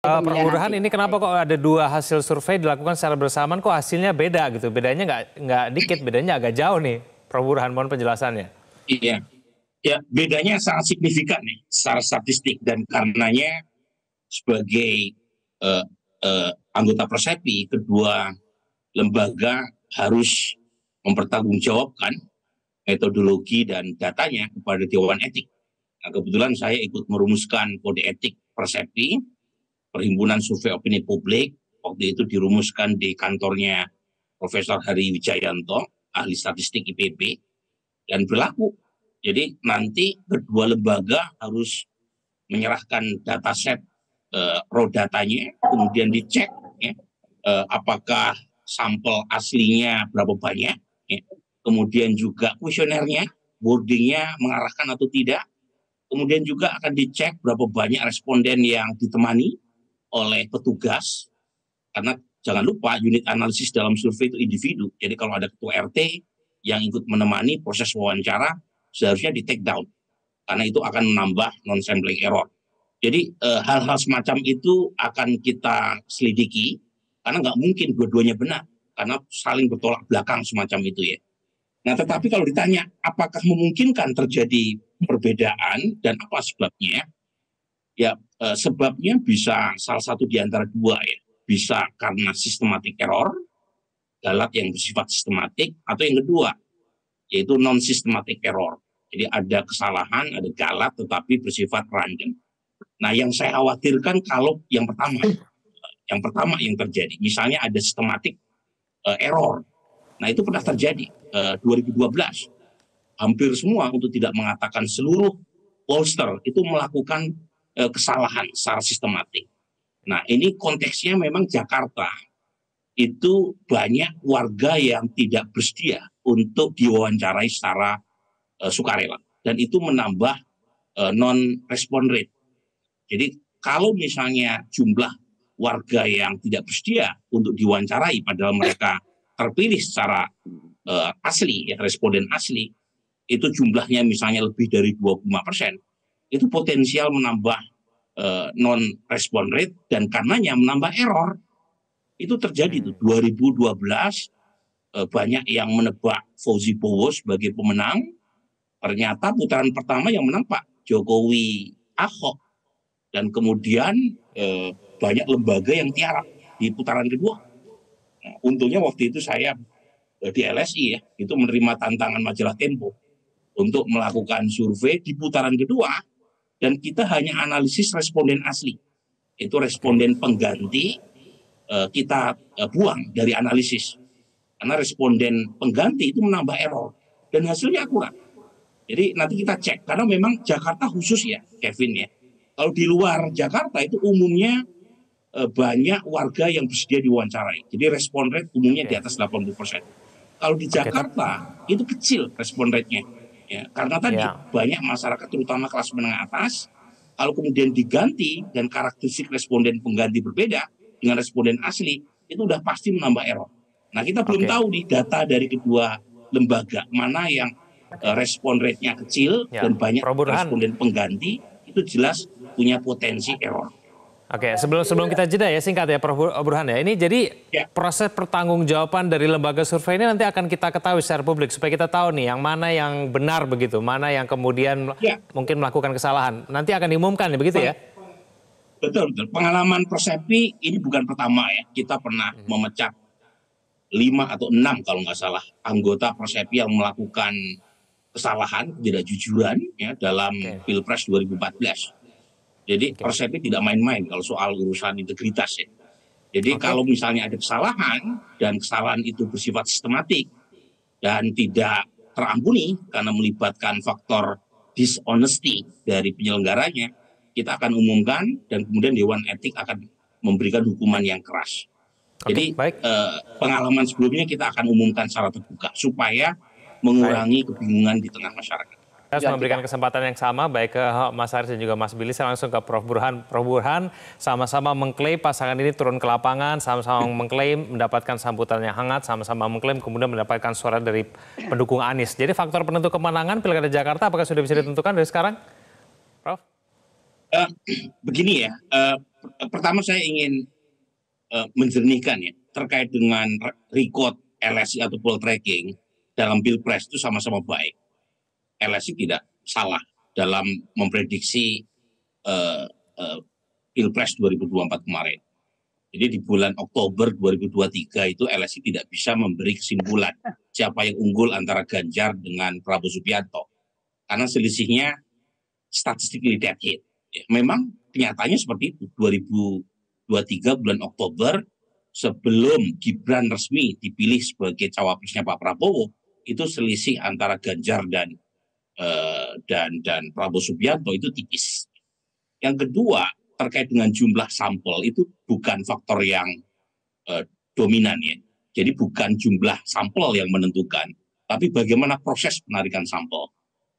Prof. pemilihan Burhan, nanti. ini kenapa kok ada dua hasil survei dilakukan secara bersamaan kok hasilnya beda gitu? Bedanya nggak dikit, bedanya agak jauh nih. Prof. Burhan, mohon penjelasannya. Iya, ya bedanya sangat signifikan nih secara statistik dan karenanya sebagai eh, anggota Persepi, kedua lembaga harus mempertanggungjawabkan metodologi dan datanya kepada Dewan Etik. Nah, kebetulan saya ikut merumuskan kode etik Persepi, Perhimpunan Survei Opini Publik. Waktu itu dirumuskan di kantornya Profesor Hari Wijayanto, ahli statistik IPB, dan berlaku. Jadi nanti kedua lembaga harus menyerahkan dataset raw datanya, kemudian dicek ya, apakah sampel aslinya berapa banyak, ya. Kemudian juga kuesionernya, wordingnya mengarahkan atau tidak, kemudian juga akan dicek berapa banyak responden yang ditemani oleh petugas, karena jangan lupa unit analisis dalam survei itu individu, jadi kalau ada ketua RT yang ikut menemani proses wawancara, seharusnya di take down, karena itu akan menambah non-sampling error. Jadi hal-hal semacam itu akan kita selidiki, karena nggak mungkin dua-duanya benar, karena saling bertolak belakang semacam itu ya. Nah, tetapi kalau ditanya apakah memungkinkan terjadi perbedaan dan apa sebabnya, ya sebabnya bisa salah satu di antara dua ya. Bisa karena systematic error, galat yang bersifat sistematik, atau yang kedua, yaitu non-systematic error. Jadi ada kesalahan, ada galat tetapi bersifat random. Nah, yang saya khawatirkan kalau yang pertama yang terjadi, misalnya ada systematic error. Nah, itu pernah terjadi 2012. Hampir semua, untuk tidak mengatakan seluruh pollster itu melakukan kesalahan secara sistematik. Nah, ini konteksnya memang Jakarta. Itu banyak warga yang tidak bersedia untuk diwawancarai secara sukarela. Dan itu menambah non-respon rate. Jadi kalau misalnya jumlah warga yang tidak bersedia untuk diwawancarai padahal mereka terpilih secara asli, ya, responden asli, itu jumlahnya misalnya lebih dari 25%, itu potensial menambah non-respon rate dan karenanya menambah error. Itu terjadi tuh 2012, banyak yang menebak Fauzi Bowo sebagai pemenang. Ternyata putaran pertama yang menang Pak Jokowi Ahok, dan kemudian banyak lembaga yang tiarap di putaran kedua. Nah, untungnya waktu itu saya di LSI ya, itu menerima tantangan majalah Tempo untuk melakukan survei di putaran kedua, dan kita hanya analisis responden asli. Itu responden pengganti kita buang dari analisis. Karena responden pengganti itu menambah error. Dan hasilnya akurat. Jadi nanti kita cek. Karena memang Jakarta khusus ya, Kevin ya. Kalau di luar Jakarta itu umumnya banyak warga yang bersedia diwawancarai. Jadi respon rate umumnya di atas 80%. Kalau di Jakarta itu kecil respon rate-nya. Ya, karena tadi banyak masyarakat terutama kelas menengah atas, kalau kemudian diganti dan karakteristik responden pengganti berbeda dengan responden asli, itu udah pasti menambah error. Nah, kita belum tahu nih data dari kedua lembaga mana yang respon rate-nya kecil dan banyak responden pengganti, itu jelas punya potensi error. Oke, sebelum kita jeda ya, singkat ya Prof. Burhan ya. Ini jadi proses pertanggungjawaban dari lembaga survei ini nanti akan kita ketahui secara publik supaya kita tahu nih yang mana yang benar begitu, mana yang kemudian mungkin melakukan kesalahan. Nanti akan diumumkan ya, begitu ya? Betul. Pengalaman Persepi ini bukan pertama ya. Kita pernah memecat 5 atau 6 kalau nggak salah anggota Persepi yang melakukan kesalahan, ketidakjujuran ya dalam Pilpres 2014. Jadi Persepi tidak main-main kalau soal urusan integritas ya. Jadi kalau misalnya ada kesalahan dan kesalahan itu bersifat sistematik dan tidak terampuni karena melibatkan faktor dishonesty dari penyelenggaranya, kita akan umumkan dan kemudian Dewan Etik akan memberikan hukuman yang keras. Jadi pengalaman sebelumnya kita akan umumkan secara terbuka supaya mengurangi kebingungan di tengah masyarakat. Saya harus memberikan kesempatan yang sama baik ke Mas Haris dan juga Mas Billy. Saya langsung ke Prof. Burhan. Prof. Burhan sama-sama mengklaim pasangan ini turun ke lapangan, sama-sama mengklaim mendapatkan sambutan yang hangat, sama-sama mengklaim kemudian mendapatkan suara dari pendukung Anies. Jadi faktor penentu kemenangan Pilkada Jakarta apakah sudah bisa ditentukan dari sekarang, Prof? Begini ya, pertama saya ingin menjernihkan ya terkait dengan record LSI atau poll tracking dalam Pilpres itu sama-sama baik. LSI tidak salah dalam memprediksi Pilpres 2024 kemarin. Jadi di bulan Oktober 2023 itu LSI tidak bisa memberi kesimpulan siapa yang unggul antara Ganjar dengan Prabowo Subianto. Karena selisihnya statistically decade. Ya, memang kenyataannya seperti itu. 2023 bulan Oktober sebelum Gibran resmi dipilih sebagai cawapresnya Pak Prabowo, itu selisih antara Ganjar dan Prabowo Subianto itu tipis. Yang kedua, terkait dengan jumlah sampel itu bukan faktor yang dominan ya. Jadi bukan jumlah sampel yang menentukan, tapi bagaimana proses penarikan sampel.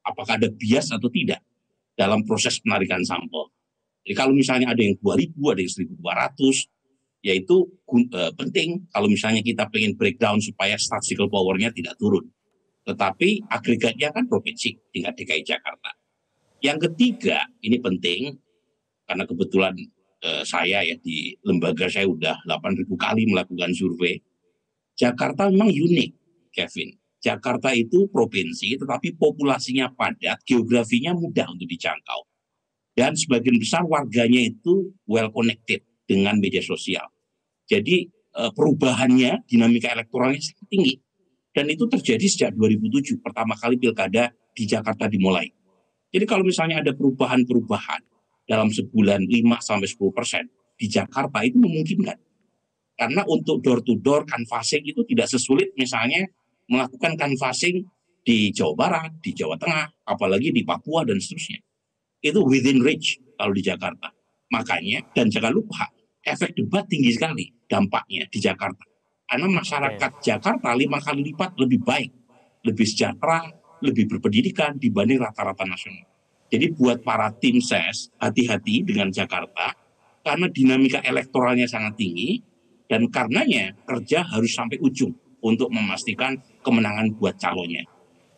Apakah ada bias atau tidak dalam proses penarikan sampel. Jadi kalau misalnya ada yang 2.000, ada yang 1.200, ya itu penting kalau misalnya kita pengen breakdown supaya statistical power-nya tidak turun. Tetapi agregatnya kan provinsi, tingkat DKI Jakarta. Yang ketiga, ini penting, karena kebetulan saya ya di lembaga saya udah 8.000 kali melakukan survei. Jakarta memang unik, Kevin. Jakarta itu provinsi, tetapi populasinya padat, geografinya mudah untuk dijangkau. Dan sebagian besar warganya itu well connected dengan media sosial. Jadi perubahannya, dinamika elektoralnya sangat tinggi. Dan itu terjadi sejak 2007, pertama kali pilkada di Jakarta dimulai. Jadi kalau misalnya ada perubahan-perubahan dalam sebulan 5-10% di Jakarta itu memungkinkan. Karena untuk door-to-door canvassing itu tidak sesulit misalnya melakukan canvassing di Jawa Barat, di Jawa Tengah, apalagi di Papua dan seterusnya. Itu within reach kalau di Jakarta. Makanya, dan jangan lupa, efek debat tinggi sekali dampaknya di Jakarta. Karena masyarakat Jakarta 5 kali lipat lebih baik, lebih sejahtera, lebih berpendidikan dibanding rata-rata nasional. Jadi buat para tim ses, hati-hati dengan Jakarta, karena dinamika elektoralnya sangat tinggi, dan karenanya kerja harus sampai ujung untuk memastikan kemenangan buat calonnya.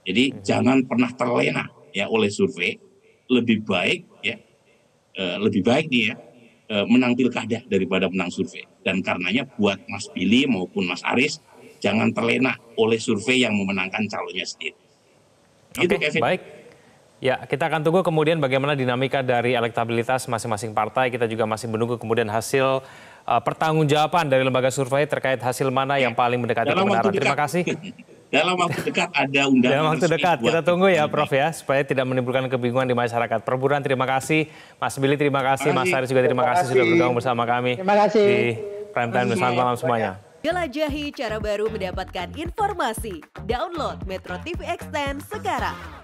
Jadi jangan pernah terlena ya oleh survei, lebih baik ya, menang pilkada daripada menang survei. Dan karenanya buat Mas Billy maupun Mas Aris, jangan terlena oleh survei yang memenangkan calonnya sendiri. Oke, baik. Ya, kita akan tunggu kemudian bagaimana dinamika dari elektabilitas masing-masing partai. Kita juga masih menunggu kemudian hasil pertanggungjawaban dari lembaga survei terkait hasil mana yang paling mendekati kebenaran. Terima kasih. Dalam waktu dekat ada undangan. Dalam waktu dekat, kita tunggu ya Prof ya, supaya tidak menimbulkan kebingungan di masyarakat. Prof Burhan, terima kasih. Mas Billy, terima kasih. Mas Aris juga terima kasih sudah bergabung bersama kami. Terima kasih. Di Prime Time. Selamat malam semuanya. Jelajahi cara baru mendapatkan informasi. Download Metro TV Extend sekarang.